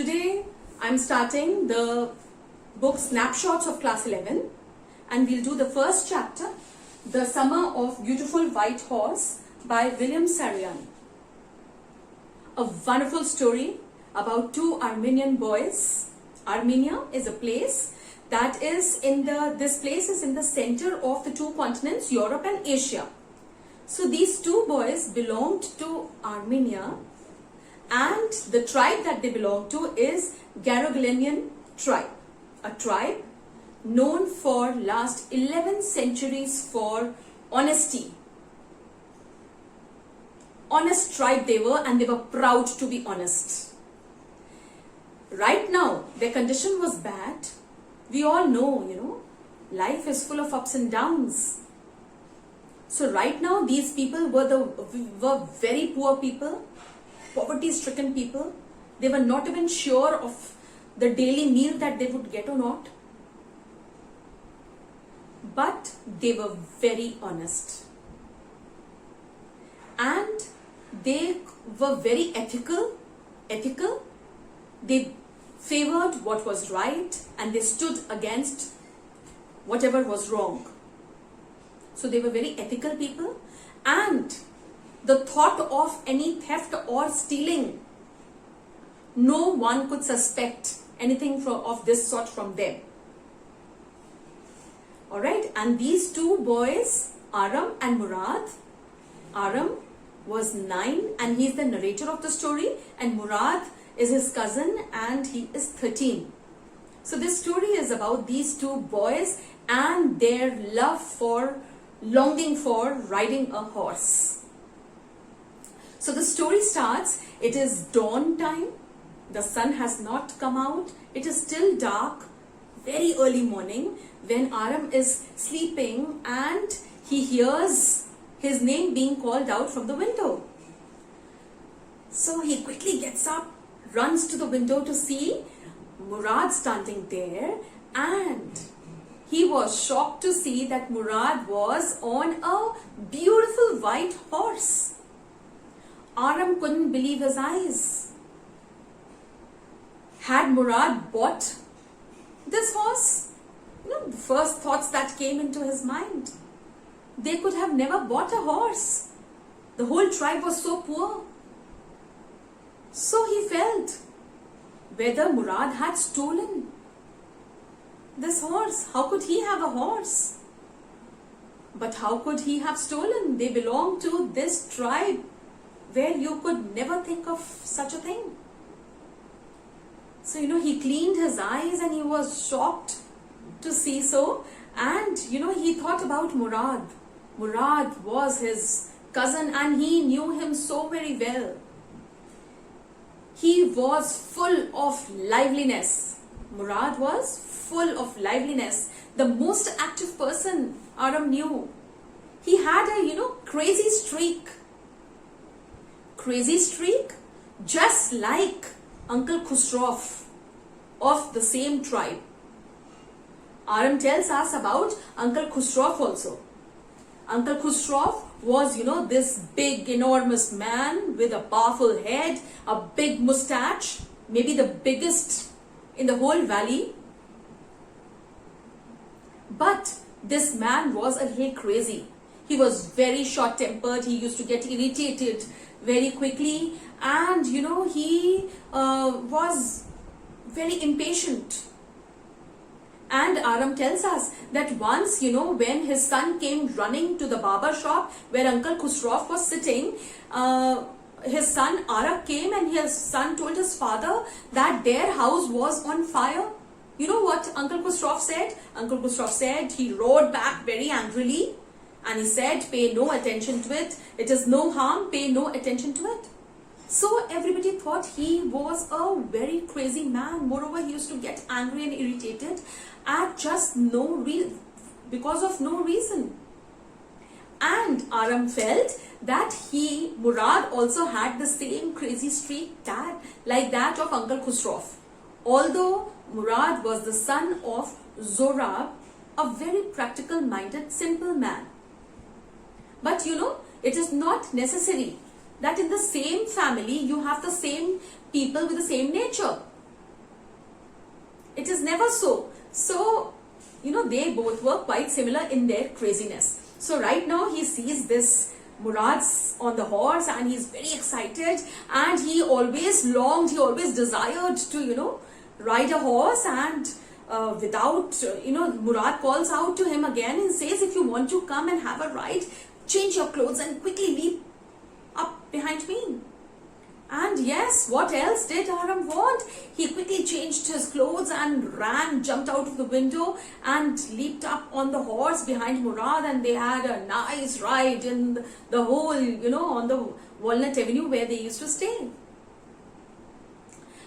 Today I'm starting the book Snapshots of Class 11 and we'll do the first chapter, The Summer of Beautiful White Horse by William Saroyan. A wonderful story about two Armenian boys. Armenia is a place that is this place is in the center of the two continents, Europe and Asia. So these two boys belonged to Armenia, and the tribe that they belong to is Garogalian tribe, a tribe known for last 11 centuries for honesty. Honest tribe they were, and they were proud to be honest. Right now, their condition was bad. We all know, life is full of ups and downs. So right now, these people were very poor people, poverty-stricken people. They were not even sure of the daily meal that they would get or not. But they were very honest. And they were very ethical. They favored what was right and they stood against whatever was wrong. So they were very ethical people, and the thought of any theft or stealing, no one could suspect anything of this sort from them. Alright, and these two boys, Aram and Murad. Aram was 9 and he is the narrator of the story, and Murad is his cousin and he is 13. So this story is about these two boys and their longing for riding a horse. So the story starts, it is dawn time, the sun has not come out, it is still dark, very early morning, when Aram is sleeping and he hears his name being called out from the window. So he quickly gets up, runs to the window to see Murad standing there, and he was shocked to see that Murad was on a beautiful white horse. Aram couldn't believe his eyes. Had Murad bought this horse? The first thoughts that came into his mind. They could have never bought a horse. The whole tribe was so poor. So he felt whether Murad had stolen this horse. How could he have a horse? But how could he have stolen? They belong to this tribe where you could never think of such a thing. So, he cleaned his eyes and he was shocked to see so. And, he thought about Murad. Murad was his cousin and he knew him so very well. He was full of liveliness. Murad was full of liveliness. The most active person Aram knew. He had a, crazy streak. Crazy streak, just like Uncle Khusraw of the same tribe. Aram tells us about Uncle Khusraw also. Uncle Khusraw was, this big, enormous man with a powerful head, a big mustache, maybe the biggest in the whole valley. But this man was a little crazy. He was very short-tempered. He used to get irritated very quickly, and he was very impatient. And Aram tells us that once, when his son came running to the barber shop where Uncle Khusraw was sitting, his son Aram came and his son told his father that their house was on fire. You know what Uncle Khusraw said? Uncle Khusraw said, he roared back very angrily and he said, pay no attention to it. It is no harm, pay no attention to it. So everybody thought he was a very crazy man. Moreover, he used to get angry and irritated at just because of no reason. And Aram felt that Murad also had the same crazy streak like that of Uncle Khusraw. Although Murad was the son of Zorab, a very practical minded, simple man. But it is not necessary that in the same family you have the same people with the same nature. It is never so. So, they both were quite similar in their craziness. So right now he sees this Murad's on the horse and he's very excited, and he always longed, he always desired to, ride a horse. And Murad calls out to him again and says, if you want to come and have a ride, change your clothes and quickly leap up behind me. And yes, what else did Aram want? He quickly changed his clothes and ran, jumped out of the window and leaped up on the horse behind Murad, and they had a nice ride in the whole, on the Walnut Avenue where they used to stay.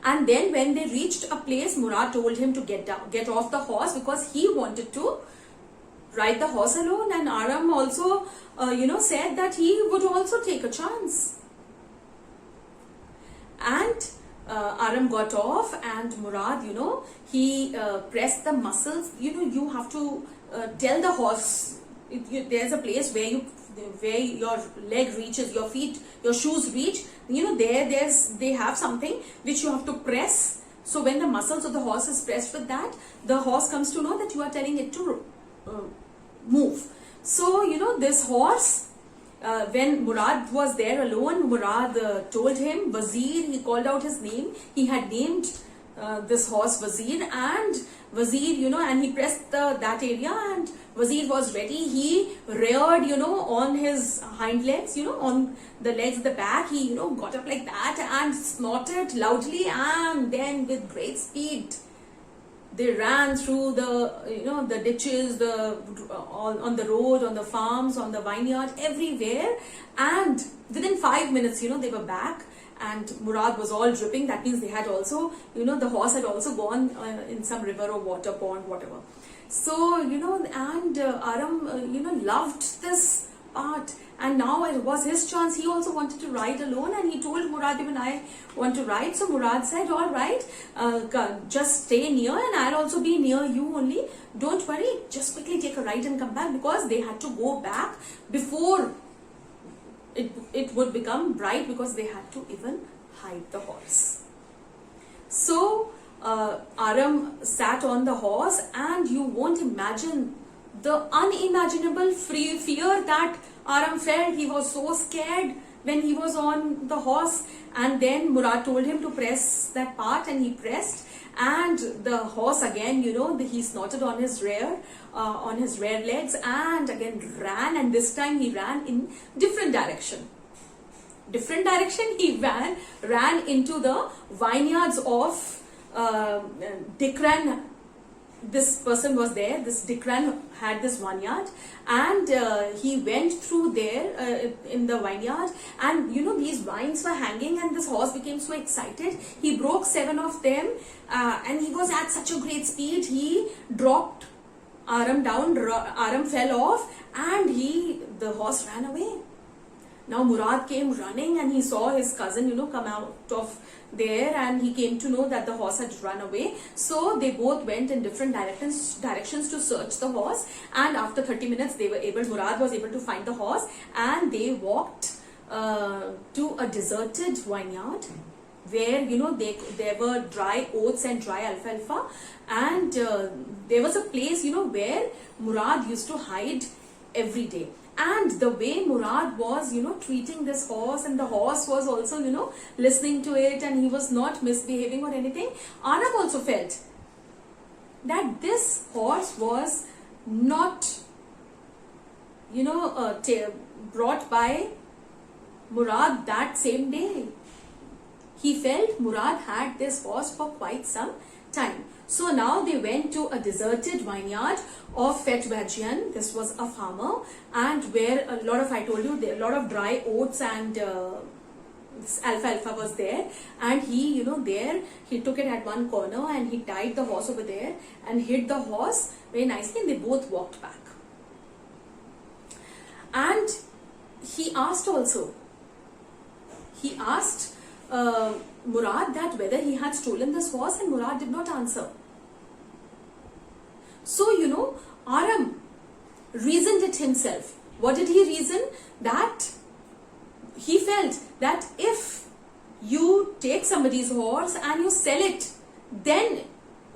And then when they reached a place, Murad told him to get off the horse because he wanted to ride the horse alone, and Aram also, said that he would also take a chance. And Aram got off, and Murad, he pressed the muscles. You have to tell the horse, there's a place where your leg reaches, your feet, your shoes reach. They have something which you have to press. So when the muscles of the horse is pressed with that, the horse comes to know that you are telling it to move. So, this horse, when Murad was there alone, Murad told him, Wazir, he called out his name. He had named this horse Wazir, and Wazir, and he pressed that area, and Wazir was ready. He reared, on his hind legs, on the legs at the back. He, got up like that and snorted loudly, and then with great speed, they ran through the ditches, on the road, on the farms, on the vineyard, everywhere. And within 5 minutes, they were back, and Murad was all dripping. That means they had also, the horse had also gone in some river or water pond, whatever. So, and Aram, loved this part. And now it was his chance. He also wanted to ride alone, and he told Murad, even I want to ride. So Murad said, all right, just stay near and I'll also be near you only. Don't worry, just quickly take a ride and come back, because they had to go back before it would become bright, because they had to even hide the horse. So Aram sat on the horse, and you won't imagine the unimaginable fear that Aram felt. He was so scared when he was on the horse. And then Murad told him to press that part, and he pressed, and the horse again, he snorted on his rear legs, and again ran. And this time he ran in different direction. He ran into the vineyards of Dikran. This person was there, this Dikran had this vineyard, and he went through there in the vineyard, and these vines were hanging, and this horse became so excited. He broke 7 of them, and he was at such a great speed. He dropped Aram down, Aram fell off, and the horse ran away. Now Murad came running, and he saw his cousin, come out of there, and he came to know that the horse had run away. So they both went in different directions to search the horse, and after 30 minutes Murad was able to find the horse, and they walked to a deserted vineyard where there were dry oats and dry alfalfa, and there was a place where Murad used to hide every day. And the way Murad was, treating this horse, and the horse was also, listening to it, and he was not misbehaving or anything, Aram also felt that this horse was not, brought by Murad that same day. He felt Murad had this horse for quite some time. So now they went to a deserted vineyard of Fetwajian. This was a farmer, and where a lot of dry oats and alfalfa was there. And he, there he took it at one corner, and he tied the horse over there and hid the horse very nicely, and they both walked back. And he asked Murad that whether he had stolen this horse, and Murad did not answer. So, Aram reasoned it himself. What did he reason? That he felt that if you take somebody's horse and you sell it, then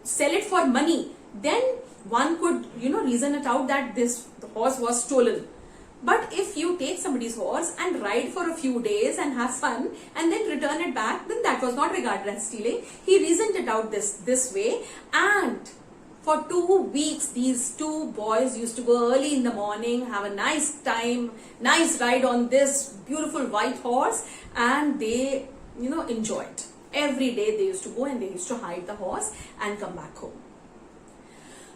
sell it for money, then one could, reason it out that the horse was stolen. But if you take somebody's horse and ride for a few days and have fun and then return it back, then that was not regarded as stealing. He reasoned it out this way. And for 2 weeks, these two boys used to go early in the morning, have a nice time, nice ride on this beautiful white horse, and they, enjoyed. Every day they used to go and they used to hide the horse and come back home.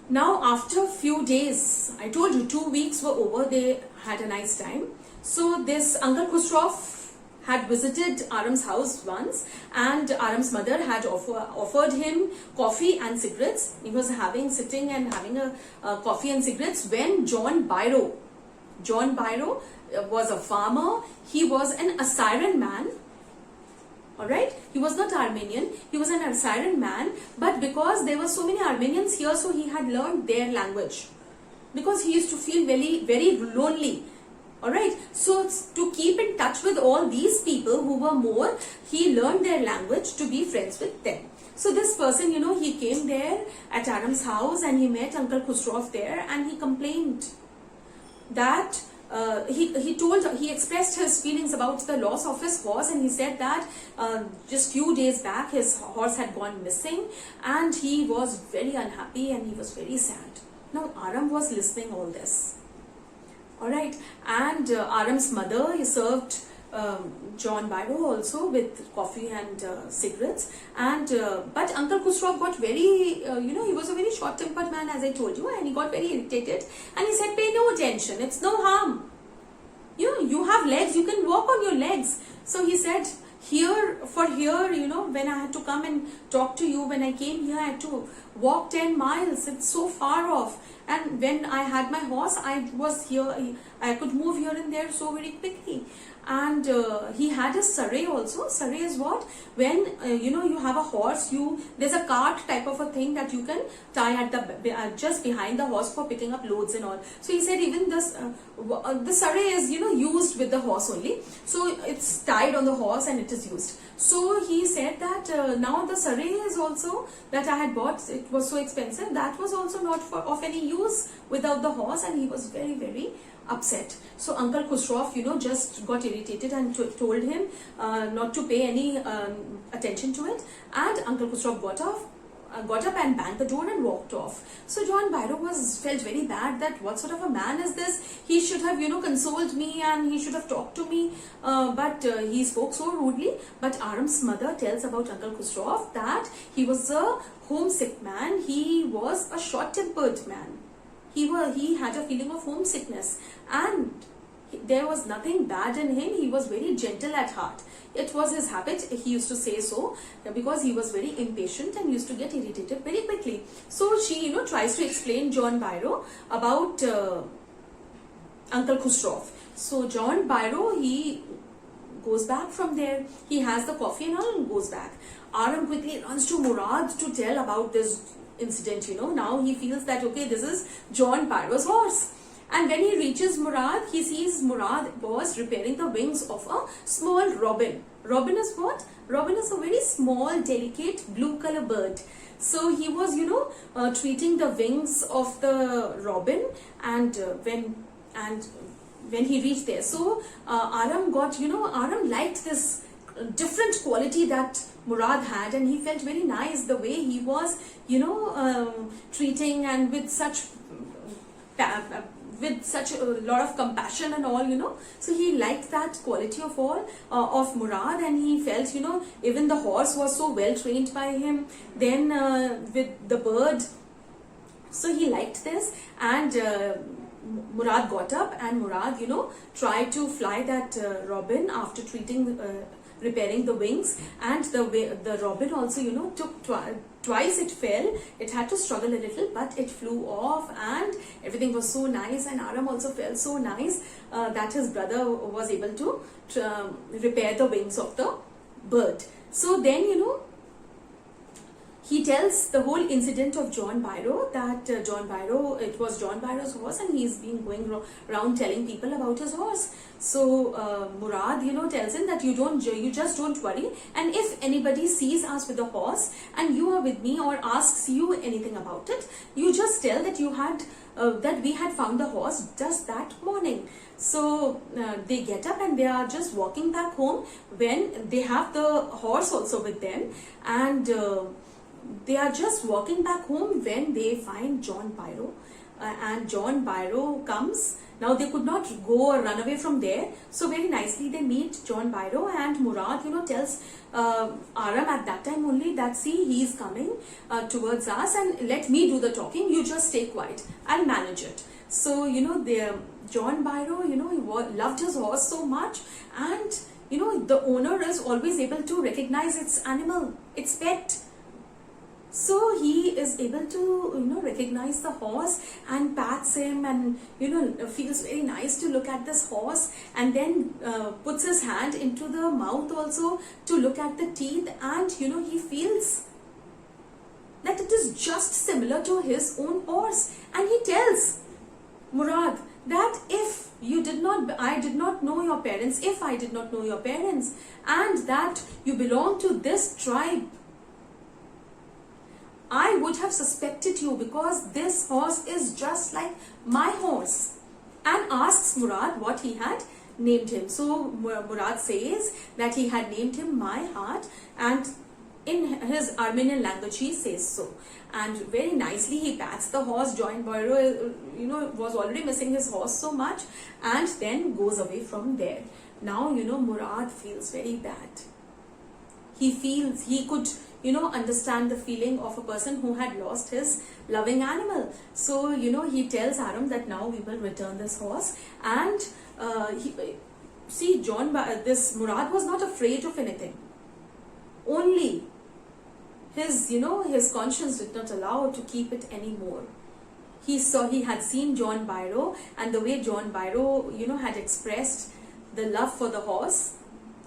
Now, after a few days, I told you 2 weeks were over, they had a nice time. So this Uncle Khusraw had visited Aram's house once, and Aram's mother had offered him coffee and cigarettes. He was sitting and having a coffee and cigarettes when John Biro was a farmer. He was an Assyrian man. Alright, he was not Armenian, he was an Assyrian man, but because there were so many Armenians here, so he had learned their language. Because he used to feel very, very lonely. Alright, so to keep in touch with all these people who were more, he learned their language to be friends with them. So this person, he came there at Aram's house and he met Uncle Khusraw there, and he complained that he expressed his feelings about the loss of his horse, and he said that just few days back his horse had gone missing and he was very unhappy and he was very sad. Now Aram was listening all this. Alright, and Aram's mother, he served John Biro also with coffee and cigarettes, and but Uncle Khusraw got very, he was a very short-tempered man, as I told you, and he got very irritated, and he said, pay no attention, it's no harm. You have legs, you can walk on your legs. So he said, here, when I had to come and talk to you, when I came here, I had to walk 10 miles, it's so far off. And when I had my horse, I was here, I could move here and there so very quickly. And he had a saray also. Saray is what? When, you have a horse, there's a cart type of a thing that you can tie at the just behind the horse for picking up loads and all. So he said even this, the saray is, used with the horse only. So it's tied on the horse and it is used. So he said that now the saray is also that I had bought, it was so expensive, that was also not of any use without the horse, and he was very, very upset. So Uncle Khusraw, just got irritated and told him not to pay any attention to it. And Uncle Khusraw got up and banged the door and walked off. So John Biro felt very bad that what sort of a man is this? He should have, consoled me and he should have talked to me, but he spoke so rudely. But Aram's mother tells about Uncle Khusraw that he was a homesick man. He was a short-tempered man. He had a feeling of homesickness, and there was nothing bad in him. He was very gentle at heart. It was his habit, he used to say so, because he was very impatient and used to get irritated very quickly. So she, tries to explain John Biro about Uncle Khusraw. So John Biro, he goes back from there. He has the coffee and all and goes back. Aram quickly runs to Murad to tell about this incident. Now he feels that, okay, this is John Biro's horse. And when he reaches Murad, he sees Murad was repairing the wings of a small robin. Robin is what? Robin is a very small, delicate blue color bird. So he was, treating the wings of the robin, and when he reached there, so Aram liked this different quality that Murad had, and he felt very nice the way he was, treating, and with such a lot of compassion and all, so he liked that quality of of Murad, and he felt, even the horse was so well trained by him, then with the bird, so he liked this. And Murad got up, and Murad, tried to fly that robin after repairing the wings, and the robin also, took twice it fell. It had to struggle a little, but it flew off, and everything was so nice. And Aram also felt so nice that his brother was able to repair the wings of the bird. So then, he tells the whole incident of John Byro, that it was John Byro's horse, and he's been going around telling people about his horse. So Murad, tells him that you just don't worry, and if anybody sees us with the horse and you are with me or asks you anything about it, you just tell that that we had found the horse just that morning. So they get up and they are just walking back home when they have the horse also with them, and they are just walking back home when they find John Byro, and John Byro comes. Now they could not go or run away from there, so very nicely they meet John Byro, and Murad, tells Aram at that time only that, see, he's coming towards us, and let me do the talking, you just stay quiet, I'll manage it. So John Byro, he loved his horse so much, and the owner is always able to recognize its animal, its pet. So he is able to, recognize the horse and pats him, and, feels very nice to look at this horse, and then puts his hand into the mouth also to look at the teeth, and, he feels that it is just similar to his own horse. And he tells Murad that if I did not know your parents, and that you belong to this tribe, I would have suspected you, because this horse is just like my horse. And asks Murad what he had named him. So Murad says that he had named him My Heart, and in his Armenian language he says so. And very nicely he pats the horse. John Byro, was already missing his horse so much, and then goes away from there. Now, Murad feels very bad. He could understand the feeling of a person who had lost his loving animal. So, he tells Aram that now we will return this horse. And this Murad was not afraid of anything. Only his conscience did not allow to keep it anymore. He had seen John Byro, and the way John Byro, had expressed the love for the horse,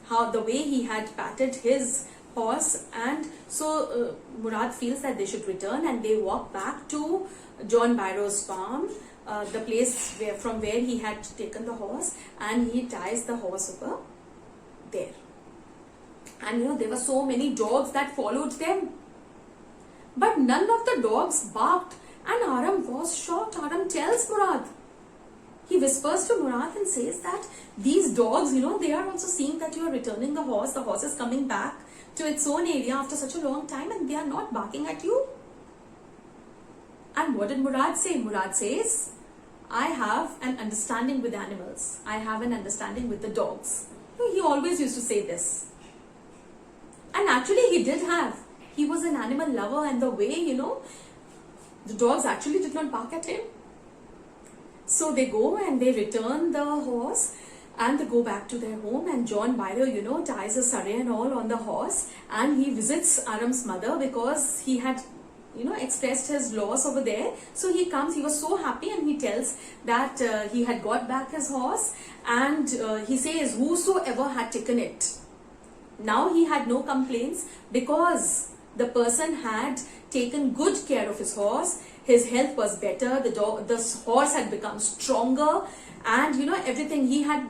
how the way he had patted his horse, and so Murad feels that they should return, and they walk back to John Byro's farm, the place from where he had taken the horse, and he ties the horse over there. And there were so many dogs that followed them, but none of the dogs barked, and Aram was shocked. Aram tells Murad, he whispers to Murad and says that these dogs, they are also seeing that you are returning the horse is coming back to its own area after such a long time, and they are not barking at you. And what did Murad say? Murad says, I have an understanding with animals. I have an understanding with the dogs. He always used to say this. And actually he did have. He was an animal lover, and the way, the dogs actually did not bark at him. So they go and they return the horse, and they go back to their home, and John Byro, ties a saree and all on the horse, and he visits Aram's mother because he had, expressed his loss over there. So he comes, he was so happy, and he tells that he had got back his horse, and he says whosoever had taken it. Now he had no complaints, because the person had taken good care of his horse. His health was better, the horse had become stronger, and everything he had.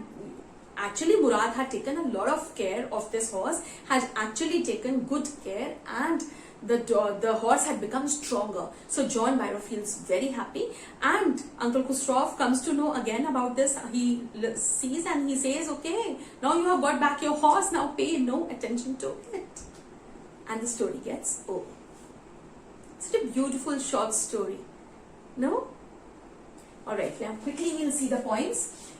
Actually, Murad had taken a lot of care of this horse, had actually taken good care, and the horse had become stronger. So John Byro feels very happy, and Uncle Khusraw comes to know again about this. He sees and he says, okay, now you have got back your horse, now pay no attention to it. And the story gets over. Such a beautiful short story, no? Alright, now quickly we'll see the points.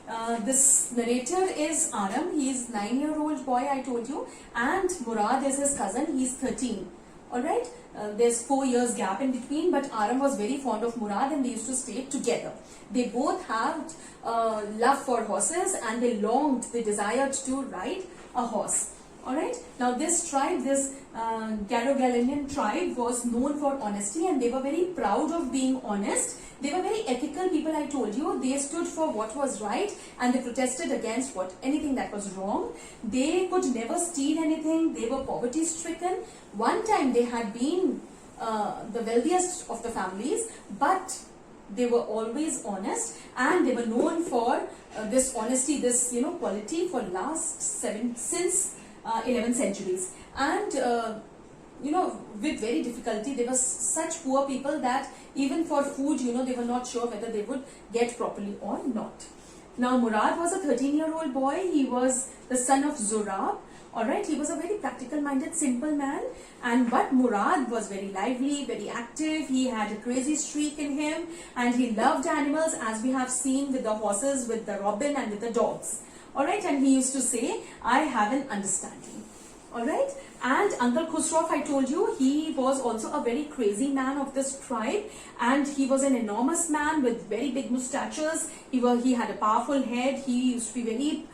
This narrator is Aram. He is 9-year-old boy, I told you, and Murad is his cousin. He is 13. Alright, there's 4 years gap in between, but Aram was very fond of Murad, and they used to stay together. They both had love for horses, and they desired to ride a horse. Alright, now this tribe, this Garo-Galenian tribe, was known for honesty, and they were very proud of being honest. They were very ethical people, I told you. They stood for what was right, and they protested against anything that was wrong. They could never steal anything. They were poverty stricken. One time they had been the wealthiest of the families, but they were always honest, and they were known for this honesty, this quality for last since 11th centuries. And with very difficulty, they were such poor people that even for food, they were not sure whether they would get properly or not. Now Murad was a 13-year-old boy. He was the son of Zurab. Alright, he was a very practical minded, simple man, but Murad was very lively, very active. He had a crazy streak in him, and he loved animals, as we have seen with the horses, with the robin, and with the dogs. Alright, and he used to say, I have an understanding. Alright, and Uncle Khusraw, I told you, he was also a very crazy man of this tribe, and he was an enormous man with very big moustaches. He had a powerful head. He used to be very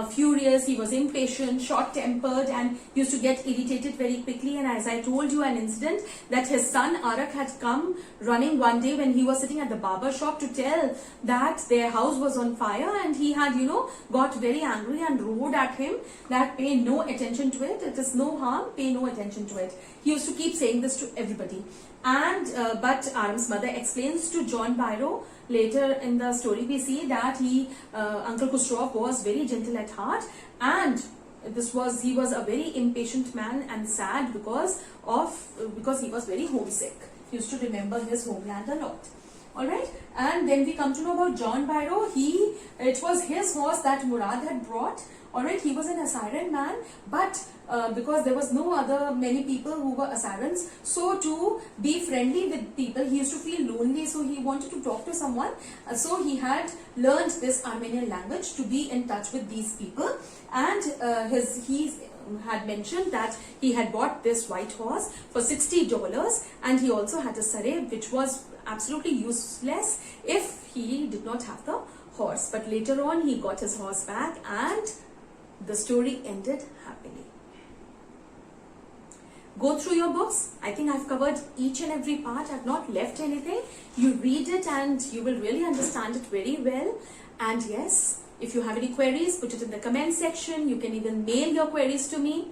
furious. He was impatient, short-tempered, and used to get irritated very quickly. And as I told you, an incident that his son Arak had come running one day when he was sitting at the barber shop to tell that their house was on fire, and he had got very angry and roared at him that pay no attention to it. It is no harm. Pay no attention to it. He used to keep saying this to everybody. And but Aram's mother explains to John Byro later in the story, we see that Uncle Khusraw was very gentle at heart, and he was a very impatient man and sad because he was very homesick. He used to remember his homeland a lot. Alright, and then we come to know about John Byro. It was his horse that Murad had brought. Alright, he was an Assyrian man, but because there was no other many people who were Assyrians, so to be friendly with people, he used to feel lonely, so he wanted to talk to someone. So he had learned this Armenian language to be in touch with these people, and he had mentioned that he had bought this white horse for $60, and he also had a sareb, which was absolutely useless if he did not have the horse. But later on, he got his horse back, and the story ended happily. Go through your books. I think I've covered each and every part. I've not left anything. You read it and you will really understand it very well. And yes, if you have any queries, put it in the comment section. You can even mail your queries to me.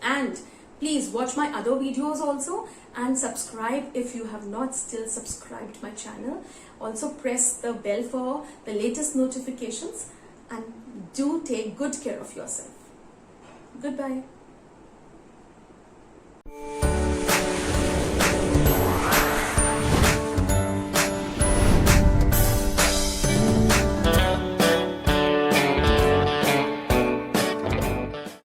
And please watch my other videos also, and subscribe if you have not still subscribed my channel. Also press the bell for the latest notifications, and do take good care of yourself. Goodbye.